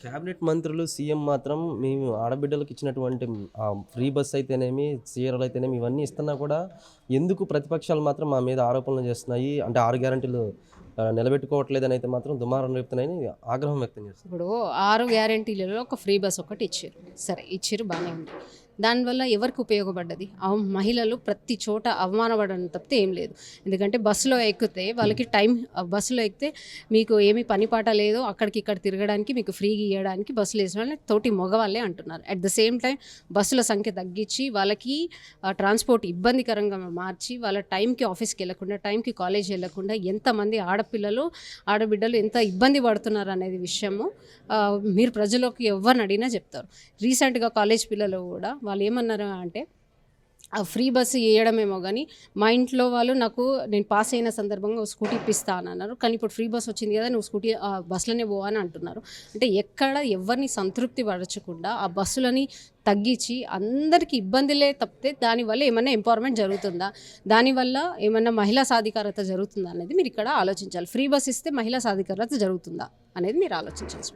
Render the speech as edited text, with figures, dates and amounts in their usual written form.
Cabinet మంత్రులు, CM మాత్రం మేము ఆడబిడ్డలకు ఇచ్చినటువంటి ఫ్రీ బస్ అయితేనేమి, చీరలు అయితేనేమి ఇవన్నీ ఇస్తున్నా కూడా ఎందుకు ప్రతిపక్షాలు మాత్రం మా మీద ఆరోపణలు చేస్తున్నాయి. అంటే 6 గ్యారంటీలు నిలబెట్టుకోవట్లేదని అయితే మాత్రం దుమారం రేపుతున్నాయని ఆగ్రహం వ్యక్తం చేస్తున్నారు. ఇప్పుడు 6 గ్యారంటీలలో ఒక ఫ్రీ బస్ ఒకటి ఇచ్చారు. సరే ఇచ్చిర్రు, బాగానే ఉంది. దానివల్ల ఎవరికి ఉపయోగపడ్డది? మహిళలు ప్రతి చోట అవమానపడడం తప్పితే ఏం లేదు. ఎందుకంటే బస్సులో ఎక్కితే వాళ్ళకి బస్సులో ఎక్కితే మీకు ఏమీ పని పాట లేదు, అక్కడికి ఇక్కడ తిరగడానికి మీకు ఫ్రీగా ఇవ్వడానికి బస్సులు వేసిన వాళ్ళని తోటి మగవాళ్ళే అంటున్నారు. అట్ ద సేమ్ టైం బస్సుల సంఖ్య తగ్గించి వాళ్ళకి ట్రాన్స్పోర్ట్ ఇబ్బందికరంగా మార్చి వాళ్ళ టైంకి ఆఫీస్కి వెళ్ళకుండా, టైంకి కాలేజ్ వెళ్ళకుండా ఎంతమంది ఆడబిడ్డలు ఎంత ఇబ్బంది పడుతున్నారు అనేది విషయము మీరు ప్రజలకు ఎవరిని అడిగినా చెప్తారు. రీసెంట్గా కాలేజ్ పిల్లలు కూడా వాళ్ళు ఏమన్నారు అంటే, ఆ ఫ్రీ బస్సు వేయడమేమో కానీ మా ఇంట్లో వాళ్ళు నేను పాస్ అయిన సందర్భంగా స్కూటీ ఇప్పిస్తా అని అన్నారు. కానీ ఇప్పుడు ఫ్రీ బస్ వచ్చింది కదా, నువ్వు స్కూటీ బస్సులోనే పోవా అని అంటున్నారు. అంటే ఎక్కడ ఎవరిని సంతృప్తి పరచకుండా ఆ బస్సులని తగ్గించి అందరికీ ఇబ్బందులే తప్పితే దానివల్ల ఏమైనా ఎంపవర్మెంట్ జరుగుతుందా, దానివల్ల ఏమైనా మహిళా సాధికారత జరుగుతుందా అనేది మీరు ఇక్కడ ఆలోచించాలి. ఫ్రీ బస్ ఇస్తే మహిళా సాధికారత జరుగుతుందా అనేది మీరు ఆలోచించాల్సిన విషయం.